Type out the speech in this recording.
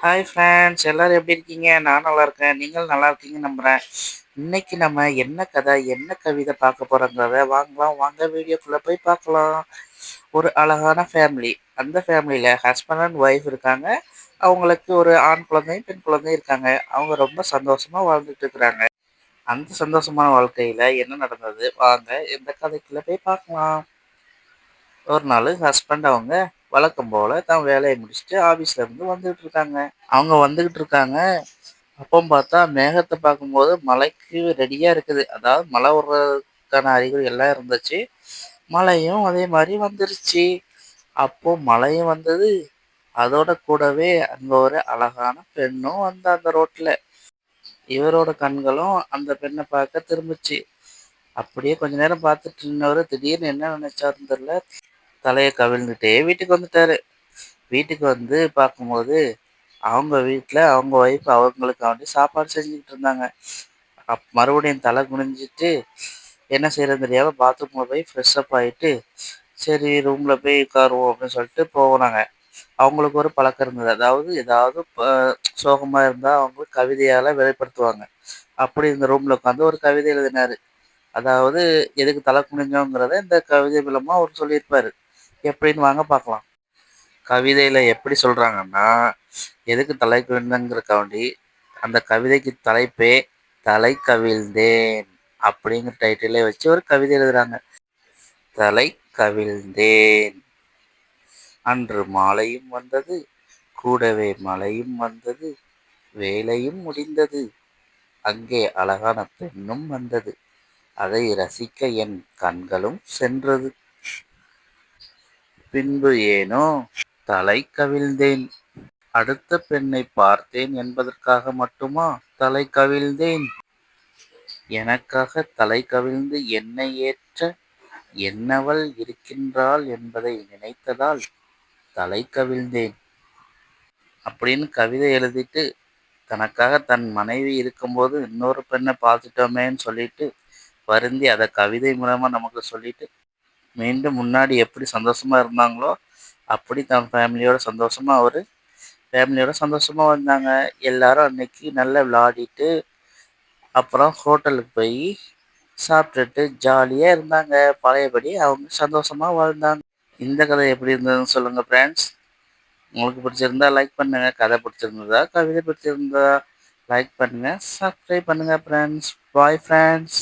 Hi friends, எல்லாரும் எப்படி இருக்கீங்க? நான் நல்லா இருக்கேன். நீங்கள் நல்லா இருக்கீங்கன்னு நம்புறேன். இன்னைக்கு நம்ம என்ன கதை, என்ன கவிதை பார்க்க போறோங்கிறத வாங்க வீடியோக்குள்ள போய் பார்க்கலாம். ஒரு அழகான ஃபேமிலி. அந்த ஃபேமிலியில ஹஸ்பண்ட் அண்ட் ஒய்ஃப் இருக்காங்க. அவங்களுக்கு ஒரு ஆண் குழந்தை, பெண் குழந்தை இருக்காங்க. அவங்க ரொம்ப சந்தோஷமா வாழ்ந்துட்டு இருக்கிறாங்க. அந்த சந்தோஷமான வாழ்க்கையில என்ன நடந்தது? வாங்க இந்த கதைக்குள்ள போய் பார்க்கலாம். ஒரு நாள் ஹஸ்பண்ட் அவங்க வழக்கம் போல தான் வேலையை முடிச்சுட்டு ஆபீஸ்ல இருந்து வந்துட்டு இருக்காங்க. அவங்க வந்துகிட்டு இருக்காங்க. அப்போ பார்த்தா மேகத்தை பார்க்கும்போது மழைக்கு ரெடியா இருக்குது. அதாவது மழை வர்றதுக்கான அறிகுறி எல்லாம் இருந்துச்சு. மழையும் அதே மாதிரி வந்துருச்சு. அப்போ மழையும் வந்தது. அதோட கூடவே அங்க ஒரு அழகான பெண்ணும் வந்தா அந்த ரோட்ல. இவரோட கண்களும் அந்த பெண்ணை பார்க்க திரும்பிச்சு. அப்படியே கொஞ்ச நேரம் பார்த்துட்டு இருந்தவரு திடீர்னு என்ன நினைச்சாருன்னு தெரியல. தலையை கவிழ்ந்துட்டே வீட்டுக்கு வந்துட்டாரு. வீட்டுக்கு வந்து பார்க்கும்போது அவங்க வீட்ல அவங்க ஒய்ஃப் அவங்களுக்காண்டி சாப்பாடு செஞ்சுக்கிட்டு இருந்தாங்க. மறுபடியும் தலை குனிஞ்சிட்டு என்ன செய்யறதுன்னு தெரியாம பாத்ரூம்ல போய் ஃப்ரெஷ் அப் ஆயிட்டு, சரி ரூம்ல போய் உட்காருவோம் அப்படின்னு சொல்லிட்டு போனாங்க. அவங்களுக்கு ஒரு பழக்கம் இருந்தது. அதாவது ஏதாவது சோகமா இருந்தா அவங்க கவிதையால வெளிப்படுத்துவாங்க. அப்படி இந்த ரூம்ல உட்காந்து ஒரு கவிதை எழுதினாரு. அதாவது எதுக்கு தலை குனிஞ்சோங்கிறத இந்த கவிதை மூலமா அவர் சொல்லியிருப்பாரு. எப்படின்னு வாங்க பார்க்கலாம். கவிதையில எப்படி சொல்றாங்கன்னா, எதுக்கு தலை குனிந்தங்கிறக்காண்டி அந்த கவிதைக்கு தலைப்பே தலை கவிழ்ந்தேன் அப்படிங்கிற டைட்டிலே வச்சு ஒரு கவிதை எழுதுறாங்க. தலை கவிழ்ந்தேன். அன்று மாலையும் வந்தது, கூடவே மழையும் வந்தது, வேலையும் முடிந்தது, அங்கே அழகான பெண்ணும் வந்தது, அதை ரசிக்க என் கண்களும் சென்றது, பின்பு ஏனோ தலை கவிழ்ந்தேன். அடுத்த பெண்ணை பார்த்தேன் என்பதற்காக மட்டுமா தலை கவிழ்ந்தேன்? எனக்காக தலை கவிழ்ந்து என்னை ஏற்ற என்னவள் இருக்கின்றாள் என்பதை நினைத்ததால் தலை கவிழ்ந்தேன் அப்படின்னு கவிதை எழுதிட்டு, தனக்காக தன் மனைவி இருக்கும்போது இன்னொரு பெண்ணை பார்த்துட்டோமேன்னு சொல்லிட்டு வருந்தி அதை கவிதை மூலமா நமக்கு சொல்லிட்டு, மீண்டும் முன்னாடி எப்படி சந்தோஷமா இருந்தாங்களோ அப்படி தன் ஃபேமிலியோட சந்தோஷமா வந்தாங்க. எல்லாரும் அன்னைக்கு நல்லா விளையாடிட்டு அப்புறம் ஹோட்டலுக்கு போய் சாப்பிட்டுட்டு ஜாலியாக இருந்தாங்க. பழையபடி அவங்க சந்தோஷமா வாழ்ந்தாங்க. இந்த கதை எப்படி இருந்ததுன்னு சொல்லுங்க ஃப்ரெண்ட்ஸ். உங்களுக்கு பிடிச்சிருந்தா லைக் பண்ணுங்க. கதை பிடிச்சிருந்ததா, கவிதை பிடிச்சிருந்தா லைக் பண்ணுங்க, சப்ஸ்கிரைப் பண்ணுங்க ஃப்ரெண்ட்ஸ். Bye friends.